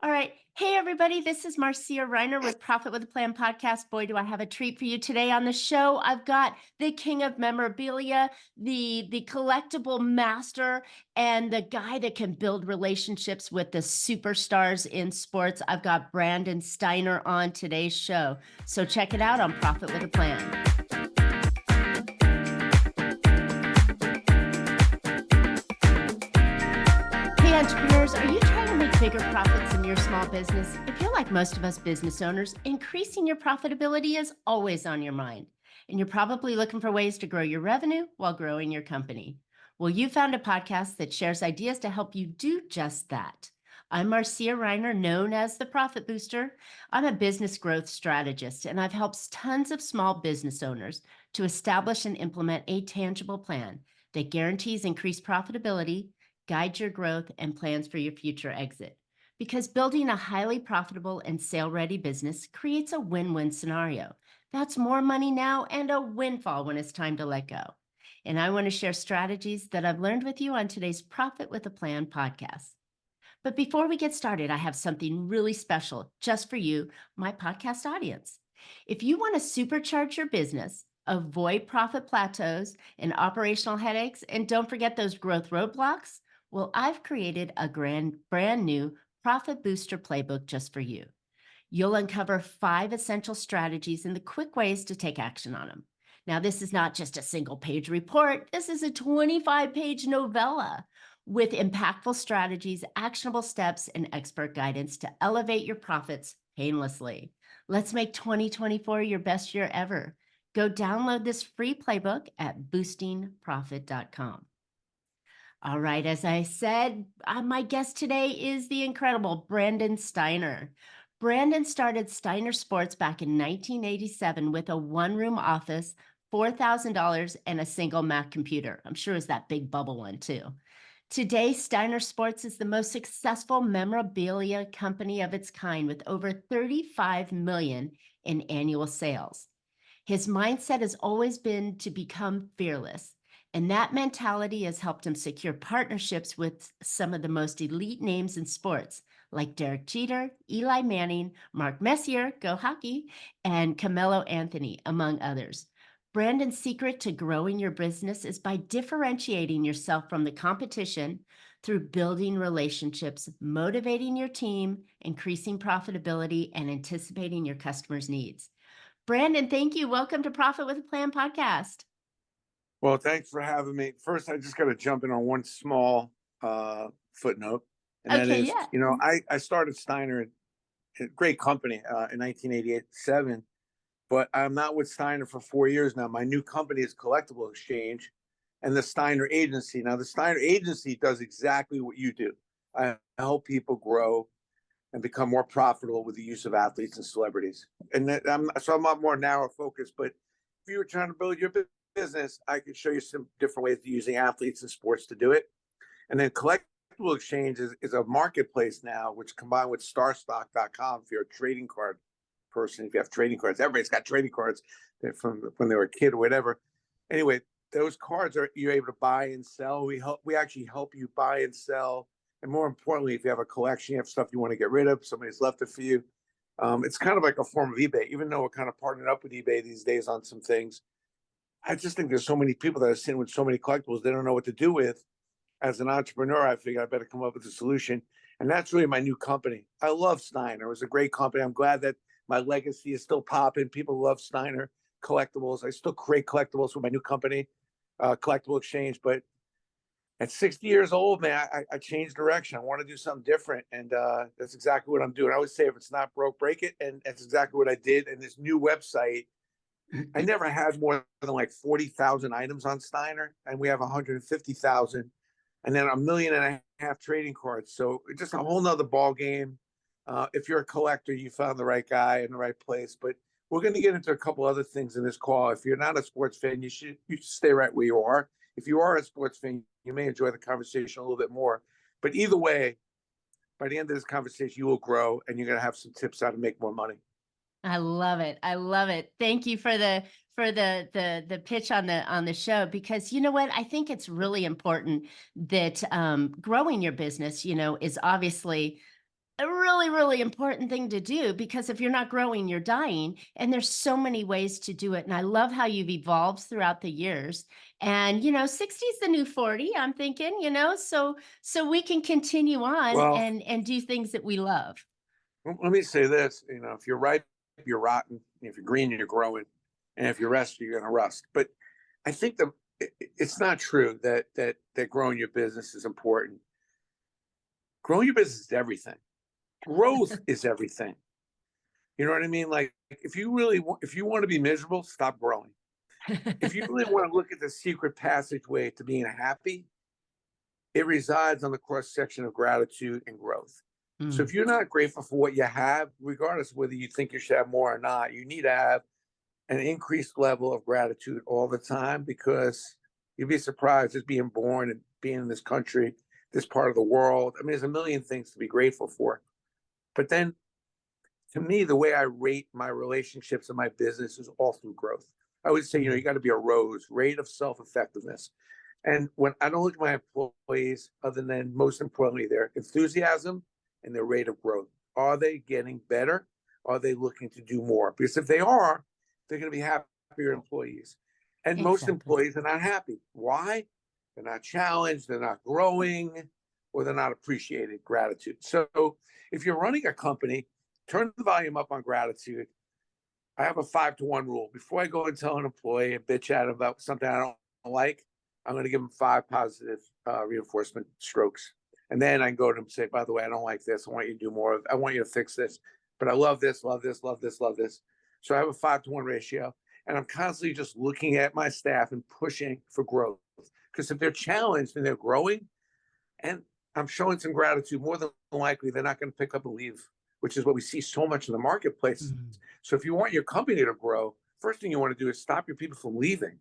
All right. Hey, everybody. This is Marcia Riner with Profit with a Plan podcast. Boy, do I have a treat for you today on the show. I've got the king of memorabilia, the collectible master, and the guy that can build relationships with the superstars in sports. I've got Brandon Steiner on today's show. So check it out on Profit with a Plan. Hey, entrepreneurs, are you trying to make bigger profits in your small business? If you're like most of us business owners, increasing your profitability is always on your mind. And you're probably looking for ways to grow your revenue while growing your company. Well, you found a podcast that shares ideas to help you do just that. I'm Marcia Riner, known as the Profit Booster. I'm a business growth strategist, and I've helped tons of small business owners to establish and implement a tangible plan that guarantees increased profitability, guide your growth, and plans for your future exit. Because building a highly profitable and sale-ready business creates a win-win scenario. That's more money now and a windfall when it's time to let go. And I want to share strategies that I've learned with you on today's Profit with a Plan podcast. But before we get started, I have something really special just for you, my podcast audience. If you want to supercharge your business, avoid profit plateaus and operational headaches, and don't forget those growth roadblocks, well, I've created a brand new Profit Booster Playbook just for you. You'll uncover 5 essential strategies and the quick ways to take action on them. Now, this is not just a single page report. This is a 25-page novella with impactful strategies, actionable steps, and expert guidance to elevate your profits painlessly. Let's make 2024 your best year ever. Go download this free playbook at boostingprofit.com. All right, as I said, my guest today is the incredible Brandon Steiner. Brandon started Steiner Sports back in 1987 with a one-room office, $4,000, and a single Mac computer. I'm sure it's that big bubble one, too. Today, Steiner Sports is the most successful memorabilia company of its kind with over $35 million in annual sales. His mindset has always been to become fearless. And that mentality has helped him secure partnerships with some of the most elite names in sports, like Derek Jeter, Eli Manning, Mark Messier, go hockey, and Carmelo Anthony, among others. Brandon's secret to growing your business is by differentiating yourself from the competition through building relationships, motivating your team, increasing profitability, and anticipating your customers' needs. Brandon, thank you. Welcome to Profit with a Plan podcast. Well, thanks for having me. First, I just got to jump in on one small footnote, and that Okay, is, yeah. I started Steiner, a great company, in 1987, but I'm not with Steiner for 4 years now. My new company is Collectible Exchange and the Steiner Agency. Now, the Steiner Agency does exactly what you do. I help people grow and become more profitable with the use of athletes and celebrities. And so I'm not more narrow focused, but if you were trying to build your business, I could show you some different ways of using athletes and sports to do it. And then Collectible Exchange is a marketplace now, which combined with starstock.com, if you're a trading card person, if you have trading cards, everybody's got trading cards from when they were a kid or whatever. Anyway, those cards you're able to buy and sell. We actually help you buy and sell. And more importantly, if you have a collection, you have stuff you want to get rid of, somebody's left it for you. It's kind of like a form of eBay, even though we're kind of partnered up with eBay these days on some things. I just think there's so many people that are sitting with so many collectibles they don't know what to do with. As an entrepreneur, I figured I better come up with a solution. And that's really my new company. I love Steiner. It was a great company. I'm glad that my legacy is still popping. People love Steiner collectibles. I still create collectibles for my new company, Collectible Exchange. But at 60 years old, man, I changed direction. I want to do something different. And that's exactly what I'm doing. I always say, if it's not broke, break it. And that's exactly what I did. And this new website, I never had more than like 40,000 items on Steiner, and we have 150,000, and then 1.5 million trading cards. So just a whole nother ball game. If you're a collector, you found the right guy in the right place. But we're going to get into a couple other things in this call. If you're not a sports fan, you should stay right where you are. If you are a sports fan, you may enjoy the conversation a little bit more. But either way, by the end of this conversation, you will grow, and you're going to have some tips how to make more money. I love it. I love it. Thank you for the pitch on the show, because you know what? I think it's really important that growing your business, is obviously a really, really important thing to do because if you're not growing, you're dying. And there's so many ways to do it. And I love how you've evolved throughout the years. And 60 is the new 40, I'm thinking, so we can continue on Well, and do things that we love. let me say this, if you're ripe, you're rotten. If you're green, you're growing. And if you're rusty, you're going to rust. But I think it's not true that growing your business is important. Growing your business is everything. Growth is everything. You know what I mean? Like if you want to be miserable, stop growing. If you really want to look at the secret passageway to being happy, it resides on the cross section of gratitude and growth. So if Mm, you're not grateful for what you have, regardless of whether you think you should have more or not, you need to have an increased level of gratitude all the time, because you'd be surprised just being born and being in this country, this part of the world. I mean, there's a million things to be grateful for. But then to me, the way I rate my relationships and my business is all through growth. I would say, you mm, got to be a rose, rate of self-effectiveness. And when I don't look at my employees, other than most importantly, their enthusiasm and their rate of growth. Are they getting better? Are they looking to do more? Because if they are, they're going to be happier employees. And most exactly. employees are not happy. Why? They're not challenged, they're not growing, or they're not appreciated gratitude. So if you're running a company, turn the volume up on gratitude. I have a 5-to-1 rule. Before I go and tell an employee and bitch at him about something I don't like, I'm going to give him 5 positive reinforcement strokes. And then I can go to him and say, by the way, I don't like this. I want you to do more. I want you to fix this. But I love this, love this, love this, love this. So I have a 5-to-1 ratio. And I'm constantly just looking at my staff and pushing for growth. Because if they're challenged and they're growing, and I'm showing some gratitude, more than likely they're not going to pick up and leave, which is what we see so much in the marketplace. Mm, So if you want your company to grow, first thing you want to do is stop your people from leaving.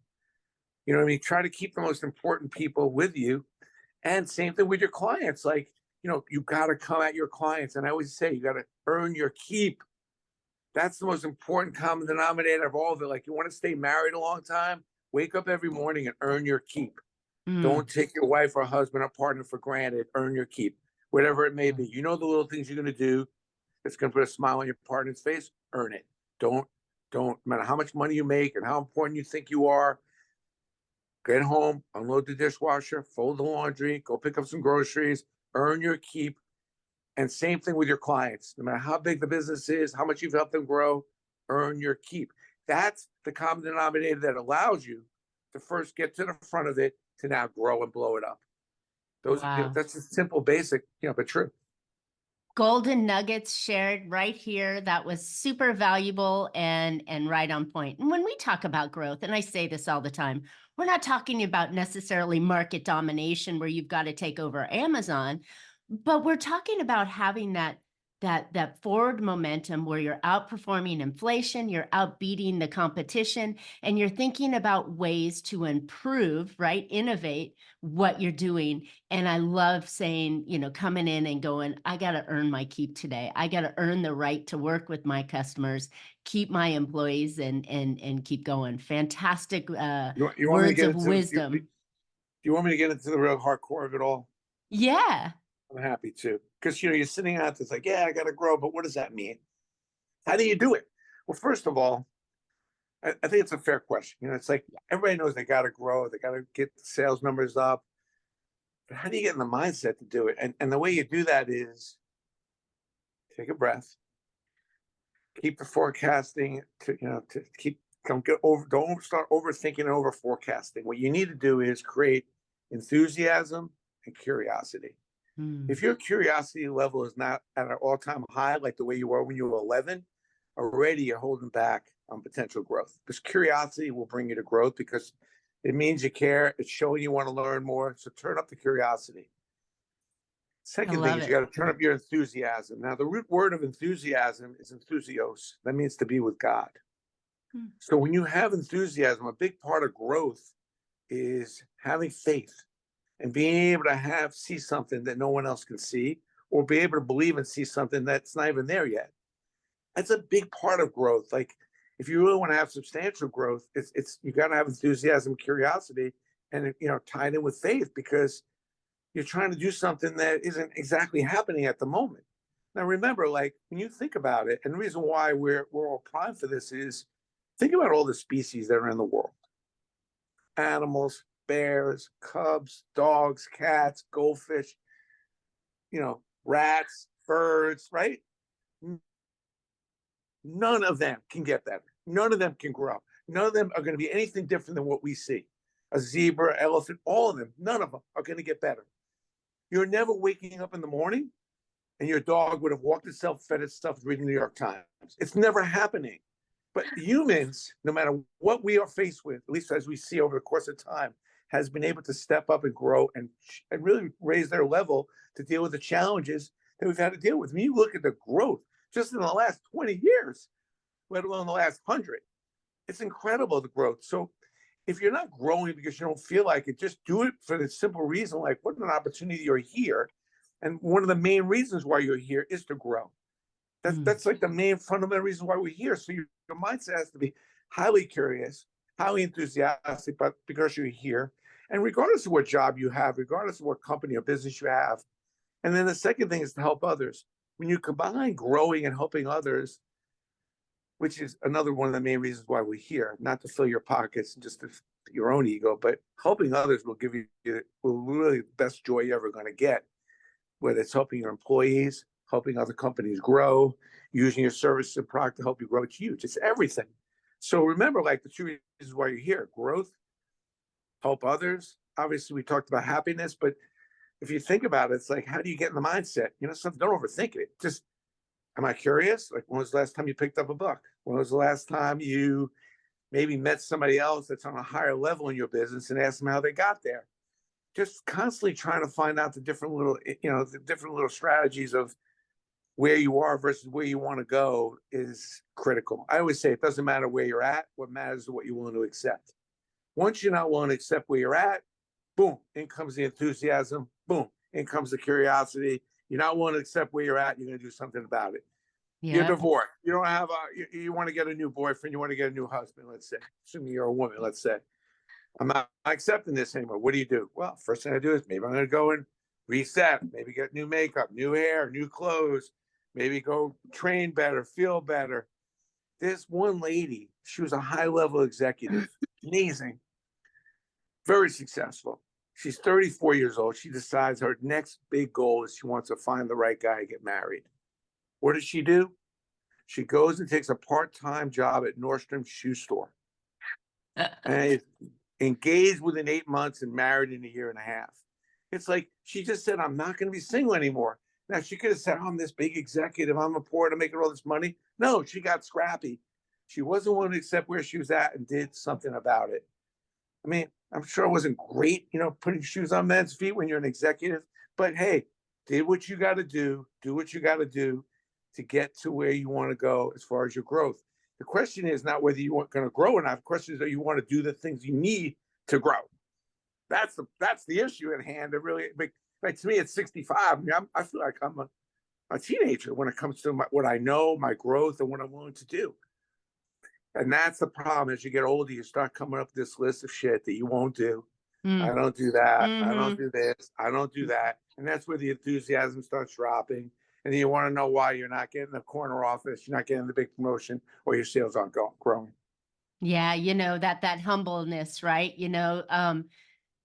You know what I mean? Try to keep the most important people with you. And same thing with your clients. Like, you got to come at your clients. And I always say, you got to earn your keep. That's the most important common denominator of all of it. Like, you want to stay married a long time, wake up every morning and earn your keep. Don't mm, take your wife or husband or partner for granted. Earn your keep, whatever it may mm. be. You know the little things you're going to do that's going to put a smile on your partner's face. Earn it. Don't, no matter how much money you make and how important you think you are, get home, unload the dishwasher, fold the laundry, go pick up some groceries, earn your keep. And same thing with your clients. No matter how big the business is, how much you've helped them grow, earn your keep. That's the common denominator that allows you to first get to the front of it to now grow and blow it up. Wow. That's a simple, basic, but true. Golden nuggets shared right here. That was super valuable and right on point. And when we talk about growth, and I say this all the time, we're not talking about necessarily market domination where you've got to take over Amazon, but we're talking about having that forward momentum where you're outperforming inflation, you're outbeating the competition, and you're thinking about ways to improve, right? Innovate what you're doing. And I love saying, coming in and going, I got to earn my keep today. I got to earn the right to work with my customers, keep my employees, and keep going. Fantastic You want me to words get of into do wisdom. you want me to get into the real hardcore of it all? Yeah. I'm happy to. Because you're sitting out there, it's like, yeah, I gotta grow, but what does that mean? How do you do it? Well, first of all, I think it's a fair question. It's like everybody knows they gotta grow, they gotta get the sales numbers up. But how do you get in the mindset to do it? And the way you do that is take a breath, keep the forecasting to keep don't start overthinking and over forecasting. What you need to do is create enthusiasm and curiosity. Mm, If your curiosity level is not at an all-time high, like the way you were when you were 11, already you're holding back on potential growth. Because curiosity will bring you to growth because it means you care. It's showing you want to learn more. So turn up the curiosity. I Second thing love is you it. got to turn up your enthusiasm. Now, the root word of enthusiasm is enthusios. That means to be with God. Mm, So when you have enthusiasm, a big part of growth is having faith and being able to see something that no one else can see, or be able to believe and see something that's not even there yet. That's a big part of growth. Like if you really want to have substantial growth, it's you got to have enthusiasm, curiosity, and tied in with faith, because you're trying to do something that isn't exactly happening at the moment. Now remember, like when you think about it, and the reason why we're all primed for this is think about all the species that are in the world. Animals, bears, cubs, dogs, cats, goldfish, rats, birds, right? None of them can get better. None of them can grow. None of them are going to be anything different than what we see. A zebra, elephant, all of them, none of them are going to get better. You're never waking up in the morning and your dog would have walked itself, fed itself, reading the New York Times. It's never happening. But humans, no matter what we are faced with, at least as we see over the course of time, has been able to step up and grow and really raise their level to deal with the challenges that we've had to deal with. When you look at the growth just in the last 20 years, let alone the last 100, it's incredible, the growth. So if you're not growing because you don't feel like it, just do it for the simple reason, like, what an opportunity, you're here. And one of the main reasons why you're here is to grow. That's like the main fundamental reason why we're here. So your mindset has to be highly curious, highly enthusiastic, but because you're here. And regardless of what job you have, regardless of what company or business you have. And then the second thing is to help others. When you combine growing and helping others, which is another one of the main reasons why we're here, not to fill your pockets and just to your own ego, but helping others will give you really the best joy you're ever going to get, whether it's helping your employees, helping other companies grow, using your services and product to help you grow. It's huge. It's everything. So remember, like, the two reasons why you're here: growth, help others. Obviously, we talked about happiness, but if you think about it, it's like, how do you get in the mindset? Something, don't overthink it. Just, am I curious? Like, when was the last time you picked up a book? When was the last time you maybe met somebody else that's on a higher level in your business and asked them how they got there? Just constantly trying to find out the different little strategies of where you are versus where you want to go is critical. I always say it doesn't matter where you're at. What matters is what you're willing to accept. Once you're not willing to accept where you're at, boom, in comes the enthusiasm. Boom, in comes the curiosity. You're not willing to accept where you're at. You're going to do something about it. You're divorced. You don't have you want to get a new boyfriend. You want to get a new husband, let's say. Assuming you're a woman, let's say. I'm not accepting this anymore. What do you do? Well, first thing I do is maybe I'm going to go and reset, maybe get new makeup, new hair, new clothes, maybe go train better, feel better. This one lady, she was a high-level executive, amazing, very successful. She's 34 years old. She decides her next big goal is she wants to find the right guy to get married. What does she do? She goes and takes a part-time job at Nordstrom shoe store. And engaged within 8 months and married in a year and a half. It's like she just said, I'm not going to be single anymore. Now, she could have said, I'm this big executive, I'm a poor, I'm making all this money. No, she got scrappy. She wasn't willing to accept where she was at and did something about it. I mean, I'm sure it wasn't great, putting shoes on men's feet when you're an executive, but hey, did what you got to do what you got to do to get to where you want to go as far as your growth. The question is not whether you want going to grow or not. The question is, do you want to do the things you need to grow? That's the issue at hand. It really, like to me, at 65, I mean, I feel like I'm a teenager when it comes to what I know, my growth, and what I'm willing to do. And that's the problem. As you get older, you start coming up with this list of shit that you won't do. I don't do that. I don't do this. I don't do that. And that's where the enthusiasm starts dropping. And then you want to know why you're not getting the corner office, you're not getting the big promotion, or your sales aren't growing. Yeah, that humbleness, right?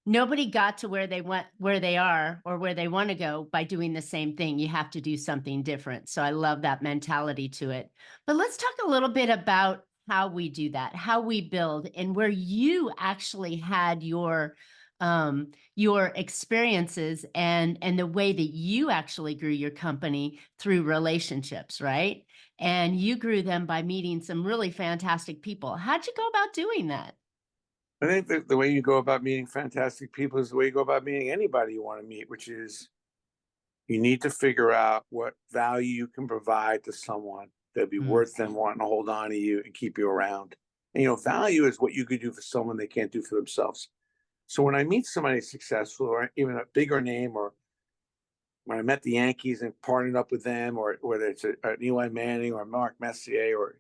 Nobody got to where they are or where they want to go by doing the same thing. You have to do something different. So I love that mentality to it. But let's talk a little bit about how we do that, how we build, and where you actually had your experiences and the way that you actually grew your company through relationships, right? And you grew them by meeting some really fantastic people. How'd you go about doing that? I think that the way you go about meeting fantastic people is the way you go about meeting anybody you want to meet, which is you need to figure out what value you can provide to someone that'd be worth them wanting to hold on to you and keep you around. And value is what you could do for someone they can't do for themselves. So when I meet somebody successful or even a bigger name, or when I met the Yankees and partnered up with them, or whether it's an Eli Manning or Mark Messier, or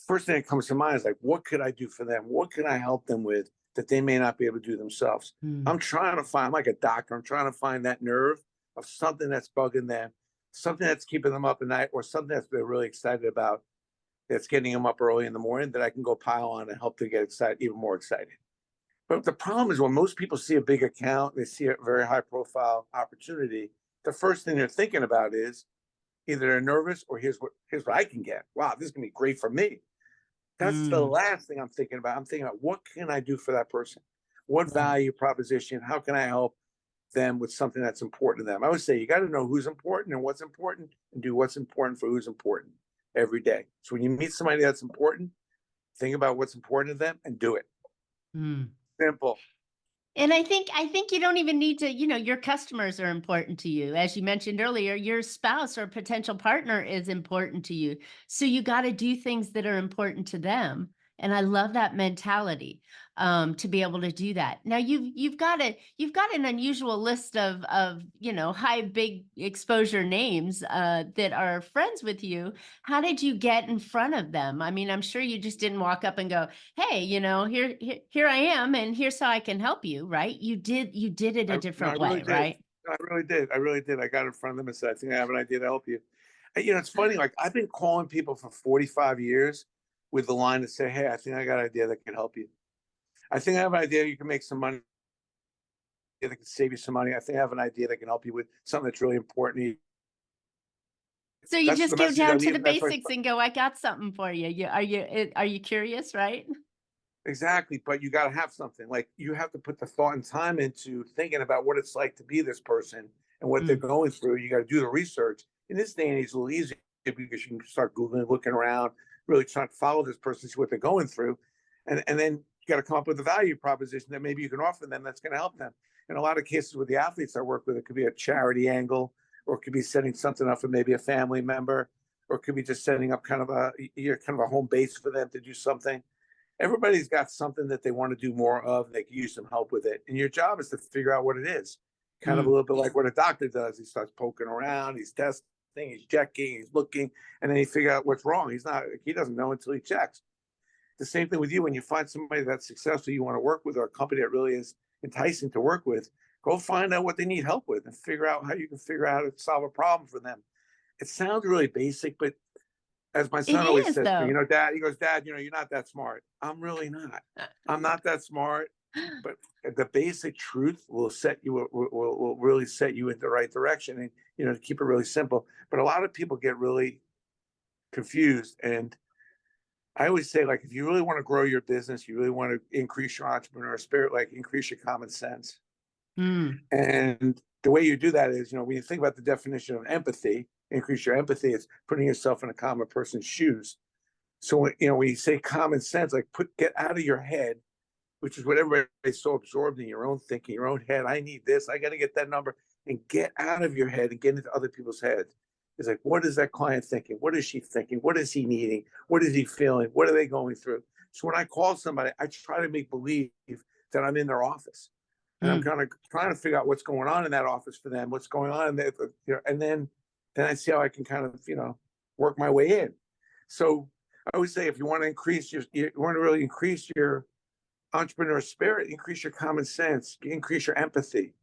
first thing that comes to mind is like, what could I do for them? What can I help them with that they may not be able to do themselves? I'm trying to find, I'm like a doctor, I'm trying to find that nerve of something that's bugging them something that's keeping them up at night, or something that they're really excited about, that's getting them up early in the morning, that I can go pile on and help them get excited, even more excited. But the problem is when most people see a big account, they see a very high profile opportunity, the first thing they're thinking about is either they're nervous or here's what I can get. Wow, this is gonna be great for me. That's the Mm, last thing I'm thinking about. I'm thinking about what can I do for that person? What right. value proposition? How can I help them with something that's important to them? I would say you got to know who's important and what's important, and do what's important for who's important every day. So when you meet somebody that's important, think about what's important to them and do it. Mm. Simple. And I think you don't even need to, your customers are important to you. As you mentioned earlier, your spouse or potential partner is important to you. So you got to do things that are important to them. And I love that mentality, to be able to do that. Now you've got an unusual list of high big exposure names that are friends with you. How did you get in front of them? I mean, I'm sure you just didn't walk up and go, hey, here I am, and here's how I can help you, right? You did it a No, I different really way, did. right? No, I really did. I really did. I got in front of them and said, I think I have an idea to help you. And, it's funny. Like I've been calling people for 45 years with the line to say, hey, I think I got an idea that can help you. I think I have an idea you can make some money, that can save you some money. I think I have an idea that can help you with something that's really important. So you That's just the go message I down to leave. the And that's why, basics and go, I got something for you. Are you curious, right? exactly. But you got to have something. Like you have to put the thought and time into thinking about what it's like to be this person and what they're Mm, going through. You got to do the research. In this day and age, it's a little easier because you can start Googling, looking around, really trying to follow this person, see what they're going through. And then you got to come up with a value proposition that maybe you can offer them that's going to help them. In a lot of cases with the athletes I work with, it could be a charity angle, or it could be setting something up for maybe a family member, or it could be just setting up kind of a home base for them to do something. Everybody's got something that they want to do more of. They can use some help with it. And your job is to figure out what it is. Kind of a mm. little bit like what a doctor does. He starts poking around, he's testing, he's checking, he's looking, and then he figure out what's wrong. He doesn't know until he checks. The same thing with you. When you find somebody that's successful you want to work with, or a company that really is enticing to work with, go find out what they need help with and figure out how you can figure out how to solve a problem for them. It sounds really basic, but as my It son always is says to me, though. Dad, he goes, Dad, you're not that smart. I'm really not. I'm not that smart. But the basic truth will will really set you in the right direction, and to keep it really simple. But a lot of people get really confused, and I always say, like, if you really want to grow your business, you really want to increase your entrepreneur spirit, like increase your common sense. Mm, And the way you do that is, when you think about the definition of empathy, increase your empathy, it's putting yourself in a common person's shoes. So when you say common sense, like get out of your head, which is what everybody's so absorbed in, your own thinking, your own head. I need this, I got to get that number, and get out of your head and get into other people's heads. It's like, what is that client thinking? What is she thinking? What is he needing? What is he feeling? What are they going through? So when I call somebody, I try to make believe that I'm in their office, and I'm mm. kind of trying to figure out what's going on in that office for them, what's going on in there, and then I see how I can kind of work my way in. So I always say, if you want to really increase your entrepreneur spirit, increase your common sense, increase your empathy.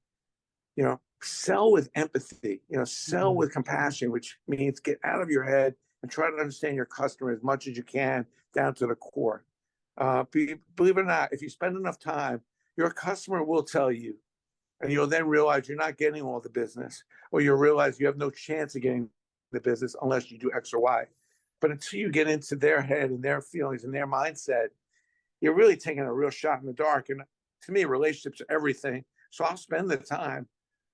Sell with empathy. Sell Mm. with compassion, which means get out of your head and try to understand your customer as much as you can, down to the core. Believe it or not, if you spend enough time, your customer will tell you, and you'll then realize you're not getting all the business, or you'll realize you have no chance of getting the business unless you do X or Y. But until you get into their head and their feelings and their mindset, you're really taking a real shot in the dark. And to me, relationships are everything. So I'll spend the time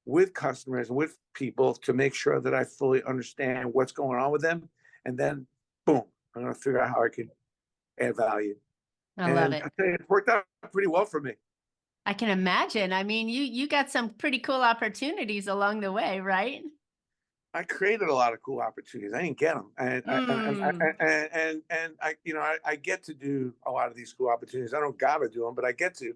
with customers and with people to make sure that I fully understand what's going on with them. And then, boom, I'm going to figure out how I can add value. I love And it. I tell you, it worked out pretty well for me. I can imagine. I mean, you got some pretty cool opportunities along the way, right? I created a lot of cool opportunities. I didn't get them, Mm. and I get to do a lot of these cool opportunities. I don't gotta do them, but I get to,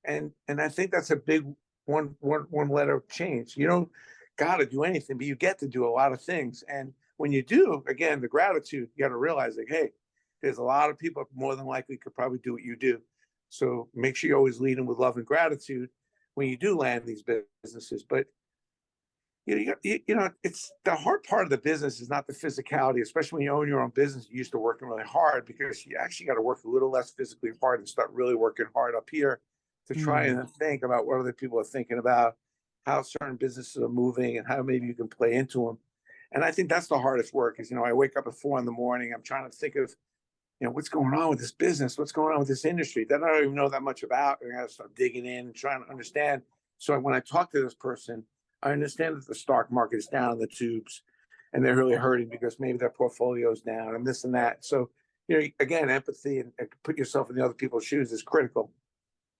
and I think that's a big one letter change. You don't gotta do anything, but you get to do a lot of things. And when you do, again, the gratitude, you got to realize, like, hey, there's a lot of people more than likely could probably do what you do. So make sure you always lead them with love and gratitude when you do land these businesses. But it's the hard part of the business is not the physicality, especially when you own your own business. You're used to working really hard because you actually got to work a little less physically hard and start really working hard up here to try Mm. and think about what other people are thinking about, how certain businesses are moving, and how maybe you can play into them. And I think that's the hardest work is, I wake up at 4 in the morning. I'm trying to think of, what's going on with this business? What's going on with this industry that I don't even know that much about? I got to start digging in and trying to understand. So when I talk to this person, I understand that the stock market is down in the tubes and they're really hurting because maybe their portfolio is down and this and that. So, again, empathy and put yourself in the other people's shoes is critical.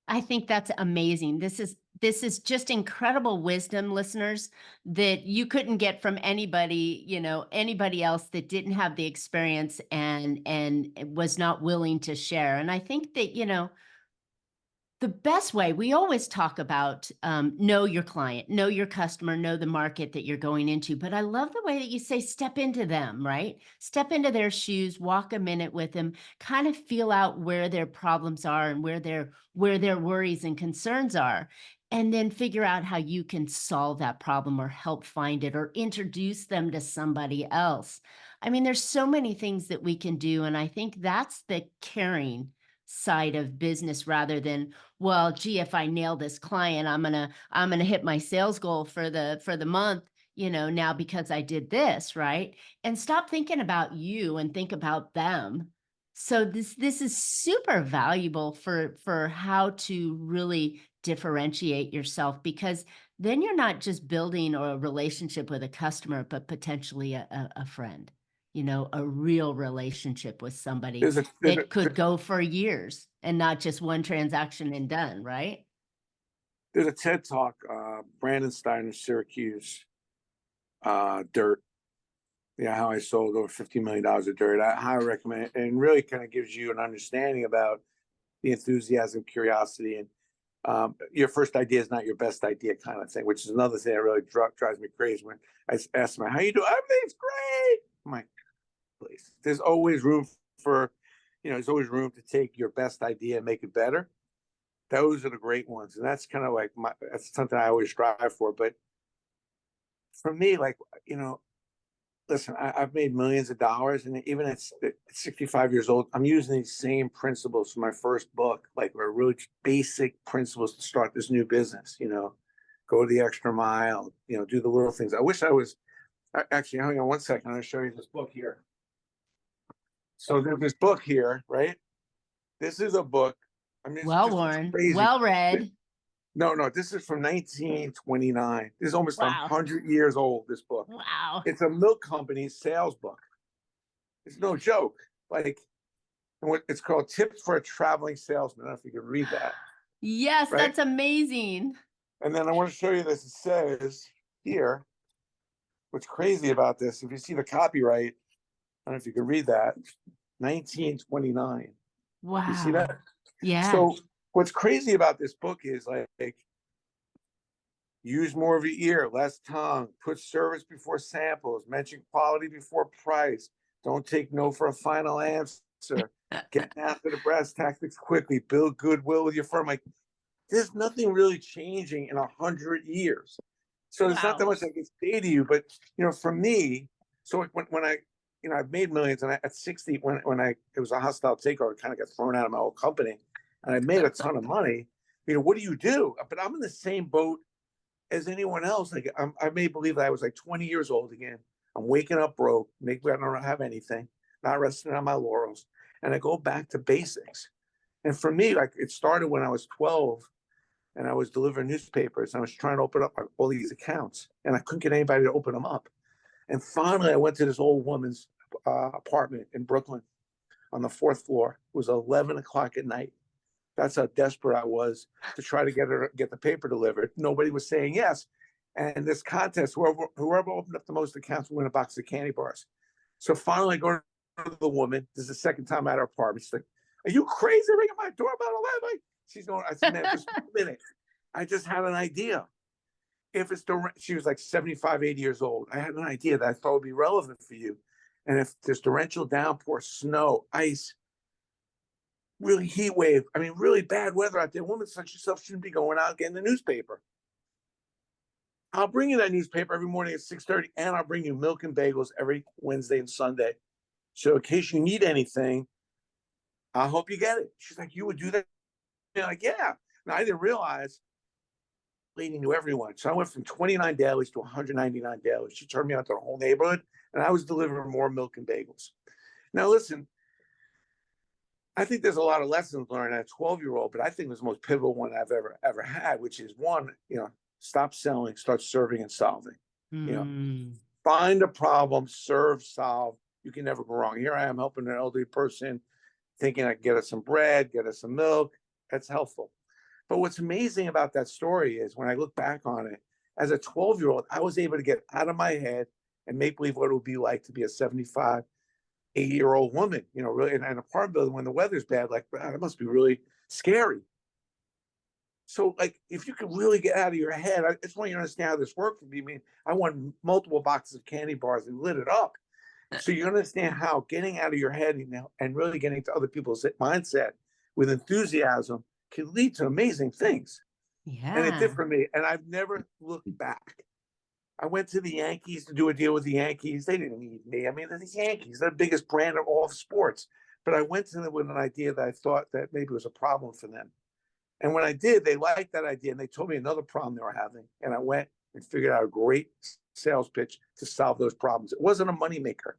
I think that's amazing. This is just incredible wisdom, listeners, that you couldn't get from anybody, anybody else that didn't have the experience and was not willing to share. And I think that, the best way, we always talk about know your client, know your customer, know the market that you're going into. But I love the way that you say step into them, right? Step into their shoes, walk a minute with them, kind of feel out where their problems are and where their worries and concerns are, and then figure out how you can solve that problem or help find it or introduce them to somebody else. I mean, there's so many things that we can do, and I think that's the caring side of business rather than, well, gee, if I nail this client, I'm gonna hit my sales goal for the month, now because I did this, right? And stop thinking about you and think about them. So this is super valuable for how to really differentiate yourself, because then you're not just building a relationship with a customer, but potentially a friend, a real relationship with somebody There's a, there's a, that could go for years and not just one transaction and done, right? there's a TED talk, Brandon Steiner, Syracuse, dirt. Yeah, how I sold over $15 million of dirt. I highly recommend it. And really kind of gives you an understanding about the enthusiasm, curiosity, and your first idea is not your best idea kind of thing, which is another thing that really drives me crazy. When I ask them, how you doing? Everything's great. I'm like, please. There's always room for, there's always room to take your best idea and make it better. Those are the great ones. And that's kind of like that's something I always strive for. But for me, like, listen, I've made millions of dollars, and even at 65 years old, I'm using these same principles from my first book, like really basic principles to start this new business. Go the extra mile. Do the little things. I wish I was. Actually, hang on one second. I'll show you this book here. So there's this book here, right? This is a book. I mean, Well it's worn, crazy. well read. No, this is from 1929. This is almost Wow. 100 years old, this book. Wow. It's a milk company's sales book. It's no joke. Like, what it's called Tips for a Traveling Salesman. I don't know if you can read that. Yes, Right? that's amazing. And then I want to show you this. It says here, what's crazy about this, if you see the copyright, I don't know if you can read that, 1929. You see Wow. that? Yeah. So what's crazy about this book is like, use more of your ear, less tongue, put service before samples, mention quality before price, don't take no for a final answer, get after the brass tactics quickly, build goodwill with your firm. Like, there's nothing really changing in 100 years. So there's not that Wow. much I can say to you, but for me, so when I, I've made millions, and at 60, when it was a hostile takeover, I kind of got thrown out of my old company, and I made a ton of money. What do you do? But I'm in the same boat as anyone else. Like, I may believe that I was like 20 years old again. I'm waking up broke. Maybe I don't have anything, not resting on my laurels. And I go back to basics. And for me, like, it started when I was 12 and I was delivering newspapers. And I was trying to open up all these accounts, and I couldn't get anybody to open them up. And finally, I went to this old woman's apartment in Brooklyn on the 4th floor. It was 11 o'clock at night. That's how desperate I was to try to get the paper delivered. Nobody was saying yes. And this contest, whoever opened up the most accounts would win a box of candy bars. So finally, I go to the woman. This is the second time at her apartment. She's like, "Are you crazy ringing my doorbell at 11?" She's going, I said, "Man, just a minute. I just had an idea. If it's she was like 75, 80 years old. I had an idea that I thought would be relevant for you. And if there's torrential downpour, snow, ice, really heat wave, I mean, really bad weather out there, women such yourself shouldn't be going out getting the newspaper. I'll bring you that newspaper every morning at 6:30, and I'll bring you milk and bagels every Wednesday and Sunday. So in case you need anything, I hope you get it." She's like, "You would do that?" And I'm like, "Yeah." Now I didn't realize lady knew everyone. So I went from 29 dailies to 199 dailies. She turned me out to the whole neighborhood, and I was delivering more milk and bagels. Now listen, I think there's a lot of lessons learned at a 12-year-old, but I think it was the most pivotal one I've ever had, which is one, stop selling, start serving and solving. You know, Hmm. find a problem, serve, solve. You can never go wrong. Here I am helping an elderly person, thinking I can get us some bread, get us some milk. That's helpful. But what's amazing about that story is when I look back on it, as a 12-year-old, I was able to get out of my head and make believe what it would be like to be a 75, 80-year-old woman, really in an apartment building when the weather's bad. Like, wow, that must be really scary. So, like, if you can really get out of your head, I just want you to understand how this worked for me. I mean, I won multiple boxes of candy bars and lit it up. So you understand how getting out of your head and really getting to other people's mindset with enthusiasm can lead to amazing things. And it did Yeah. for me. And I've never looked back. I went to the Yankees to do a deal with the Yankees. They didn't need me. I mean, they're the Yankees. They're the biggest brand of all sports. But I went to them with an idea that I thought that maybe was a problem for them. And when I did, they liked that idea. And they told me another problem they were having. And I went and figured out a great sales pitch to solve those problems. It wasn't a moneymaker.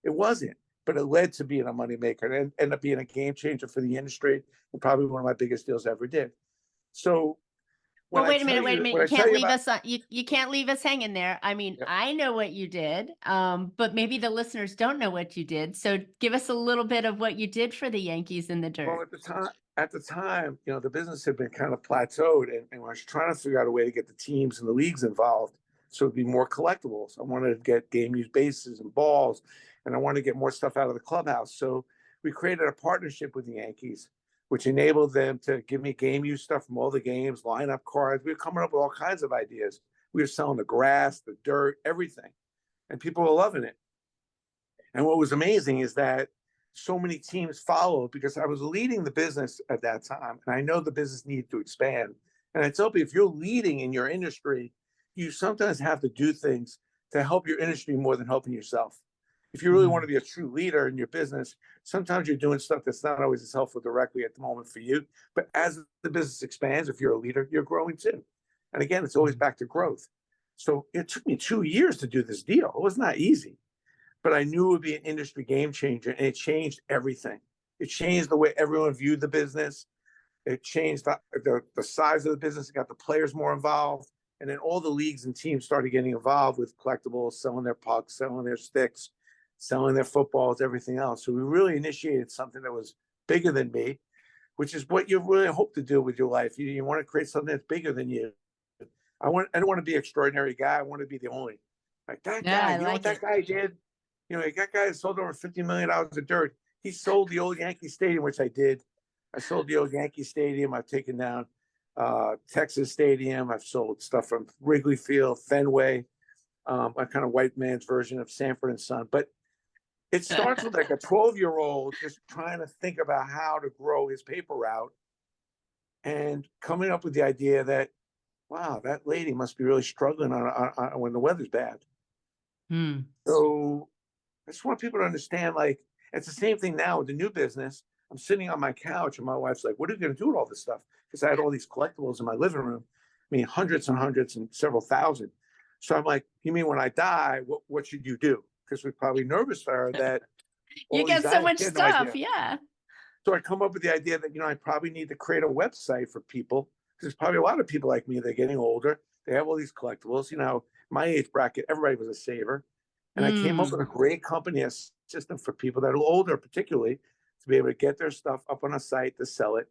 It wasn't. But it led to being a moneymaker and ended up being a game changer for the industry and probably one of my biggest deals I ever did. So when Well, I wait a tell minute, wait a you, minute. when You I tell can't you leave about, us on, you can't leave us hanging there. I mean, yeah, I know what you did, but maybe the listeners don't know what you did. So give us a little bit of what you did for the Yankees in the well, dirt. at the time, the business had been kind of plateaued, and I was trying to figure out a way to get the teams and the leagues involved, so it'd be more collectibles. I wanted to get game used bases and balls, and I wanted to get more stuff out of the clubhouse. So we created a partnership with the Yankees, which enabled them to give me game used stuff from all the games, lineup cards. We were coming up with all kinds of ideas. We were selling the grass, the dirt, everything, and people were loving it. And what was amazing is that so many teams followed because I was leading the business at that time. And I know the business needed to expand. And I tell people, if you're leading in your industry, you sometimes have to do things to help your industry more than helping yourself. If you really want to Mm. be a true leader in your business, sometimes you're doing stuff that's not always as helpful directly at the moment for you. But as the business expands, if you're a leader, you're growing too. And again, it's always Mm. back to growth. So it took me 2 years to do this deal. It was not easy, but I knew it would be an industry game changer, and it changed everything. It changed the way everyone viewed the business. It changed the size of the business. It got the players more involved, and then all the leagues and teams started getting involved with collectibles, selling their pucks, selling their sticks, selling their footballs, everything else. So we really initiated something that was bigger than me, which is what you really hope to do with your life. You want to create something that's bigger than you. I don't want to be an extraordinary guy. I want to be the only. Like that Yeah, guy, I you know what like that it. guy did? That guy sold over $50 million of dirt. He sold the old Yankee Stadium, which I did. I sold the old Yankee Stadium. I've taken down Texas Stadium. I've sold stuff from Wrigley Field, Fenway, a kind of white man's version of Sanford and Son. But it starts with like a 12-year-old just trying to think about how to grow his paper route and coming up with the idea that, wow, that lady must be really struggling when the weather's bad. Hmm. So I just want people to understand, like, it's the same thing now with the new business. I'm sitting on my couch and my wife's like, what are you going to do with all this stuff? Because I had all these collectibles in my living room. I mean, hundreds and hundreds and several thousand. So I'm like, you mean when I die, what should you do? Because we're probably nervous for her that You all get these so items, much she had no stuff. idea. Yeah. So I come up with the idea that, I probably need to create a website for people because there's probably a lot of people like me. They're getting older. They have all these collectibles. My age bracket, everybody was a saver. And I came up Mm. with a great company a system for people that are older, particularly, to be able to get their stuff up on a site to sell it,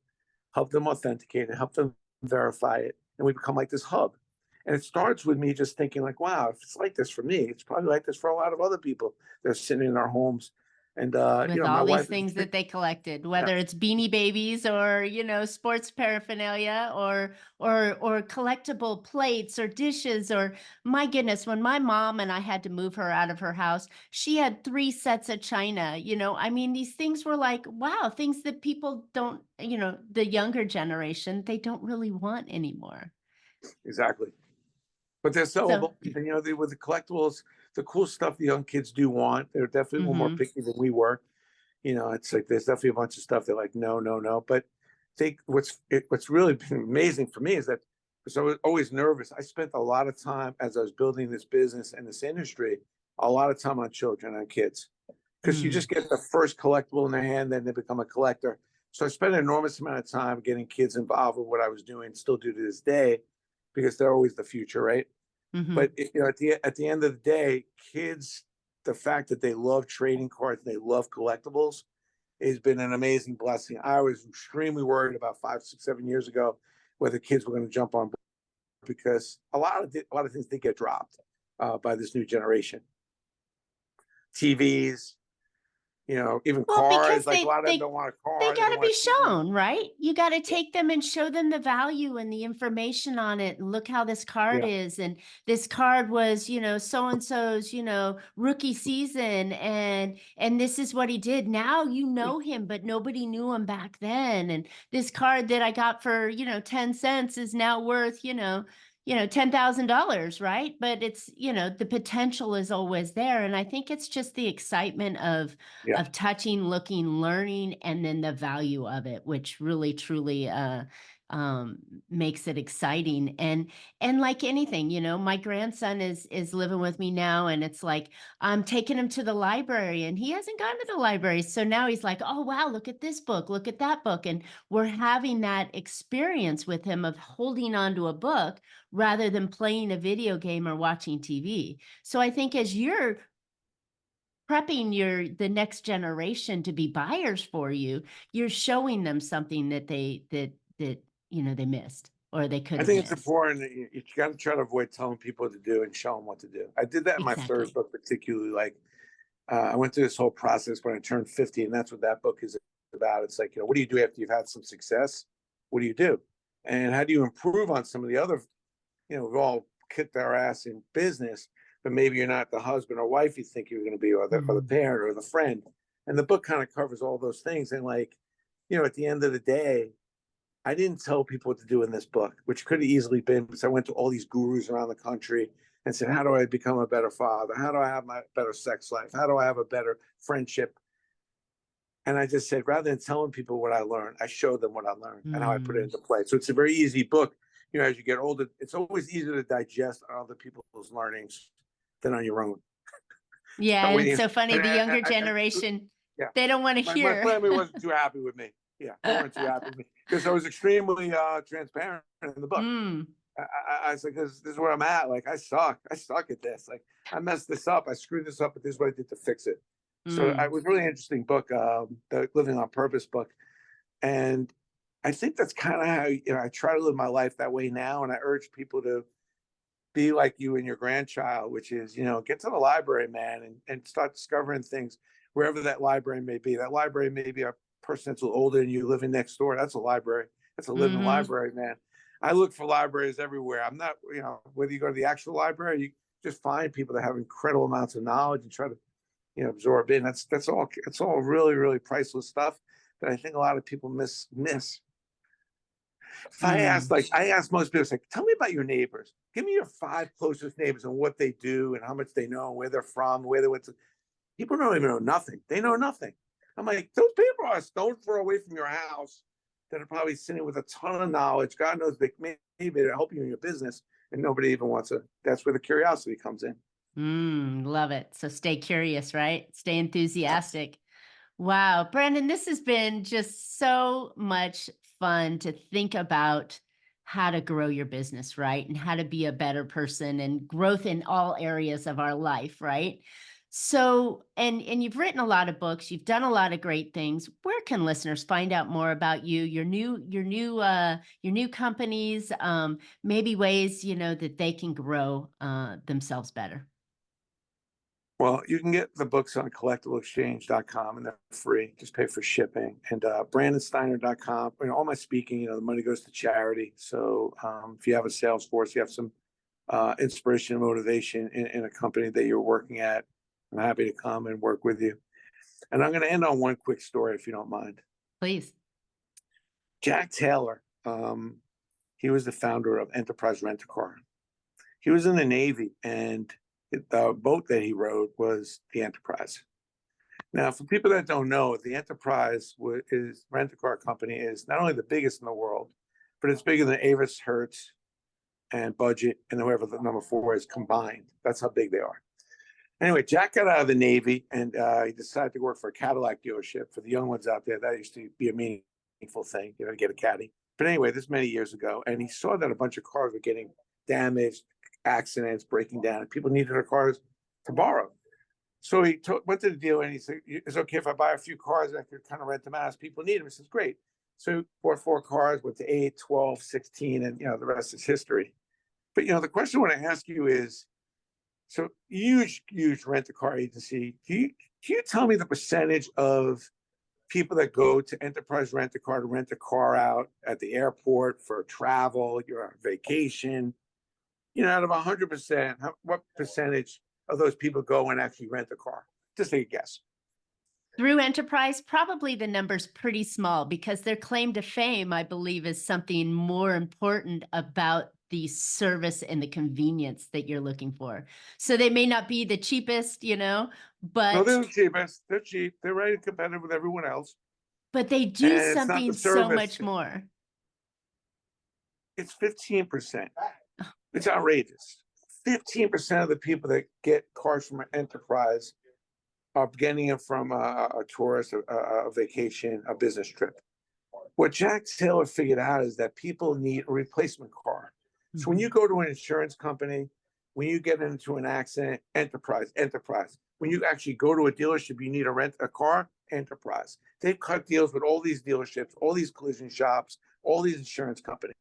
help them authenticate it, help them verify it. And we become like this hub. And it starts with me just thinking like, wow, if it's like this for me, it's probably like this for a lot of other people. They're sitting in our homes. And, With my all these wife is, things that they collected, yeah, whether it's Beanie Babies or, sports paraphernalia or collectible plates or dishes or my goodness, when my mom and I had to move her out of her house, she had 3 sets of china. I mean, these things were like, wow, things that people don't, the younger generation, they don't really want anymore. exactly. but they're So, sellable. And, with the collectibles, the cool stuff the young kids do want, they're definitely a little more mhm. picky than we were. It's like there's definitely a bunch of stuff they're like, no, no, no. But what's really been amazing for me is that because I was always nervous. I spent a lot of time as I was building this business and this industry, a lot of time on children and kids. Because you Mm. just get the first collectible in their hand, then they become a collector. So I spent an enormous amount of time getting kids involved with what I was doing, still do to this day, because they're always the future, right? Mhm. But at the end of the day, kids, the fact that they love trading cards and they love collectibles has been an amazing blessing. I was extremely worried about 5, 6, 7 years ago whether kids were going to jump on board because a lot of things did get dropped by this new generation. TVs, even Well, because cars. Like a lot of them don't want a they car, they got don't to be want a TV. shown, right? You got to Yeah, take them and show them the value and the information on it. And look how this card yeah, is. And this card was, so and so's, rookie season. And this is what he did. Now you know him, but nobody knew him back then. And this card that I got for, 10 cents is now worth, $10,000, right? But it's, the potential is always there. And I think it's just the excitement yeah. of touching, looking, learning, and then the value of it, which really truly um makes it exciting. And like anything, my grandson is living with me now, and it's like I'm taking him to the library, and he hasn't gone to the library. So now he's like, oh wow, look at this book, look at that book. And we're having that experience with him of holding on to a book rather than playing a video game or watching TV. So I think as you're prepping the next generation to be buyers for you, you're showing them something that they missed or they could I have think it's missed. important that you got to try to avoid telling people what to do and show them what to do. I did that in my third Exactly. book, particularly. Like I went through this whole process when I turned 50, and that's what that book is about. It's like, what do you do after you've had some success? What do you do? And how do you improve on some of the other, we've all kicked our ass in business, but maybe you're not the husband or wife you think you're going to be, or the Mhm. parent or the friend. And the book kind of covers all those things. And like, at the end of the day, I didn't tell people what to do in this book, which could have easily been because I went to all these gurus around the country and said, how do I become a better father? How do I have my better sex life? How do I have a better friendship? And I just said, rather than telling people what I learned, I showed them what I learned and how I put it Mm. into play. So it's a very easy book. As you get older, it's always easier to digest other people's learnings than on your own. Yeah, That and way, it's so funny, and the younger generation, yeah, they don't want to my hear. family wasn't too happy with me. Yeah, they weren't too happy with me because I was extremely transparent in the book. Mm. I was like, this is where I'm at. Like, I suck. I suck at this. Like, I messed this up. I screwed this up, but this is what I did to fix it. So Mm. it was a really interesting book, the Living on Purpose book. And I think that's kind of how, I try to live my life that way now. And I urge people to be like you and your grandchild, which is, get to the library, man, and start discovering things wherever that library may be. That library may be a person that's a little older than you living next door. That's a library. That's a living Mhm. library, man. I look for libraries everywhere. I'm not, whether you go to the actual library, you just find people that have incredible amounts of knowledge and try to, absorb in. That's all really, really priceless stuff that I think a lot of people miss. If Mm. I ask most people, like, tell me about your neighbors. Give me your 5 closest neighbors and what they do and how much they know, and where they're from, where they went to. People don't even know nothing. They know nothing. I'm like, those people are a stone throw away from your house that are probably sitting with a ton of knowledge. God knows they maybe to help you in your business, and nobody even wants to. That's where the curiosity comes in. Love it. So stay curious, right? Stay enthusiastic. Wow, Brandon, this has been just so much fun to think about how to grow your business, right? And how to be a better person and growth in all areas of our life, right? So, and you've written a lot of books, you've done a lot of great things. Where can listeners find out more about you, your new companies, maybe ways, that they can grow themselves better? Well, you can get the books on collectibleexchange.com, and they're free. Just pay for shipping. And brandonsteiner.com. All my speaking, the money goes to charity. So if you have a sales force, you have some inspiration and motivation in a company that you're working at, I'm happy to come and work with you. And I'm going to end on one quick story, if you don't mind. Please. Jack Taylor, he was the founder of Enterprise Rent-A-Car. He was in the Navy, and the boat that he rode was the Enterprise. Now, for people that don't know, the Enterprise is rent-a-car company is not only the biggest in the world, but it's bigger than Avis, Hertz, and Budget, and whoever the number four is combined. That's how big they are. Anyway, Jack got out of the Navy, and he decided to work for a Cadillac dealership. For the young ones out there, that used to be a meaningful thing, to get a Caddy. But anyway, this many years ago, and he saw that a bunch of cars were getting damaged, accidents, breaking down, and people needed their cars to borrow. So he went to the dealer and he said, "It's okay if I buy a few cars and I could kind of rent them out as people need them." He says, "Great." So he bought 4 cars, went to 8, 12, 16, and the rest is history. But the question I want to ask you is, so huge rent-a-car agency. Can you tell me the percentage of people that go to Enterprise Rent-A-Car to rent a car out at the airport for travel, you're on vacation? Out of 100%, what percentage of those people go and actually rent a car? Just take a guess. Through Enterprise, probably the number's pretty small because their claim to fame, I believe, is something more important about the service and the convenience that you're looking for. So they may not be the cheapest, No, but they're the cheapest. They're cheap. They're right competitive with everyone else. they do And it's not the something so service. much more. It's 15%. It's outrageous. 15% of the people that get cars from an Enterprise are getting it from a tourist, a vacation, a business trip. What Jack Taylor figured out is that people need a replacement car. So when you go to an insurance company, when you get into an accident, Enterprise. When you actually go to a dealership, you need to rent a car, Enterprise. They've cut deals with all these dealerships, all these collision shops, all these insurance companies.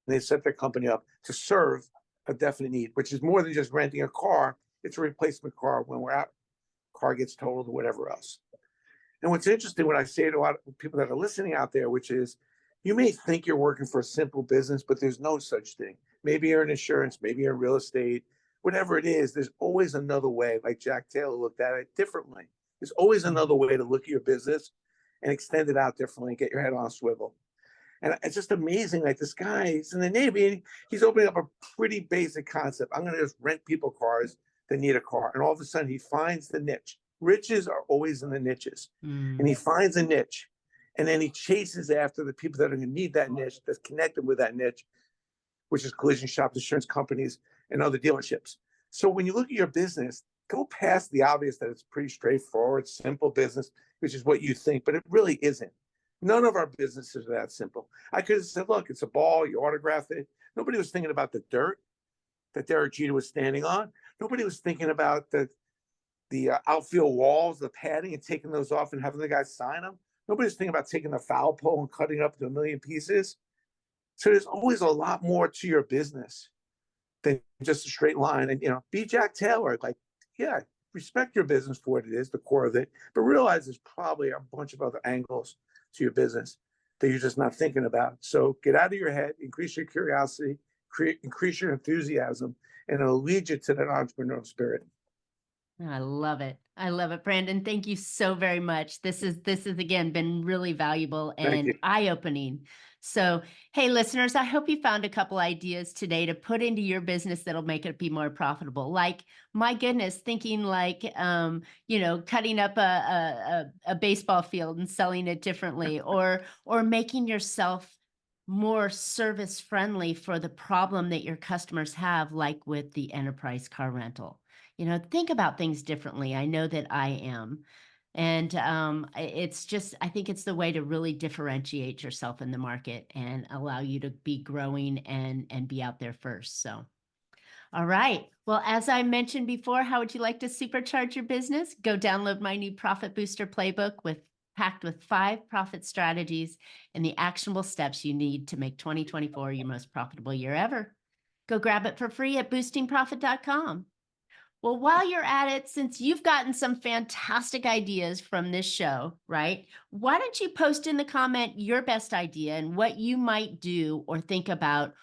And they set their company up to serve a definite need, which is more than just renting a car. It's a replacement car when we're out, car gets totaled or whatever else. And what's interesting, what I say to a lot of people that are listening out there, which is, you may think you're working for a simple business, but there's no such thing. Maybe you're in insurance, maybe you're in real estate, whatever it is, there's always another way. Like Jack Taylor looked at it differently. There's always another way to look at your business and extend it out differently and get your head on a swivel. And it's just amazing. Like, this guy, he's in the Navy, and he's opening up a pretty basic concept. I'm going to just rent people cars that need a car. And all of a sudden he finds the niche. Riches are always in the niches. And he finds a niche. And then he chases after the people that are going to need that niche, that's connected with that niche, which is collision shops, insurance companies, and other dealerships. So when you look at your business, go past the obvious that it's pretty straightforward, simple business, which is what you think, but it really isn't. None of our businesses are that simple. I could have said, look, it's a ball, you autograph it. Nobody was thinking about the dirt that Derek Jeter was standing on. Nobody was thinking about the outfield walls, the padding, and taking those off and having the guys sign them. Nobody's thinking about taking the foul pole and cutting it up into a million pieces. So there's always a lot more to your business than just a straight line. And, be Jack Taylor. Like, yeah, respect your business for what it is, the core of it, but realize there's probably a bunch of other angles to your business that you're just not thinking about. So get out of your head, increase your curiosity, increase your enthusiasm, and it'll lead you to that entrepreneurial spirit. I love it. I love it, Brandon. Thank you so very much. This is again been really valuable and eye-opening. So, hey, listeners, I hope you found a couple ideas today to put into your business that'll make it be more profitable. Like, my goodness, thinking like, cutting up a baseball field and selling it differently, or making yourself more service friendly for the problem that your customers have, like with the enterprise car rental. Think about things differently. I know that I am. And it's just, I think it's the way to really differentiate yourself in the market and allow you to be growing and be out there first. So, all right. Well, as I mentioned before, how would you like to supercharge your business? Go download my new Profit Booster Playbook packed with 5 profit strategies and the actionable steps you need to make 2024 your most profitable year ever. Go grab it for free at boostingprofit.com. Well, while you're at it, since you've gotten some fantastic ideas from this show, right? Why don't you post in the comment your best idea and what you might do or think about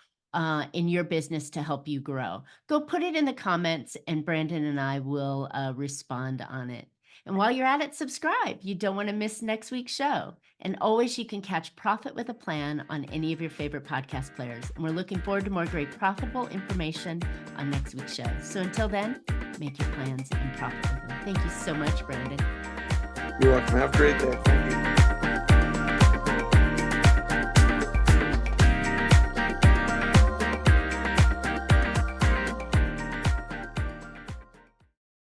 in your business to help you grow? Go put it in the comments and Brandon and I will respond on it. And while you're at it, subscribe. You don't want to miss next week's show. And always, you can catch Profit with a Plan on any of your favorite podcast players. And we're looking forward to more great profitable information on next week's show. So until then, make your plans and profit with them. Thank you so much, Brandon. You're welcome. Have a great day. Thank you.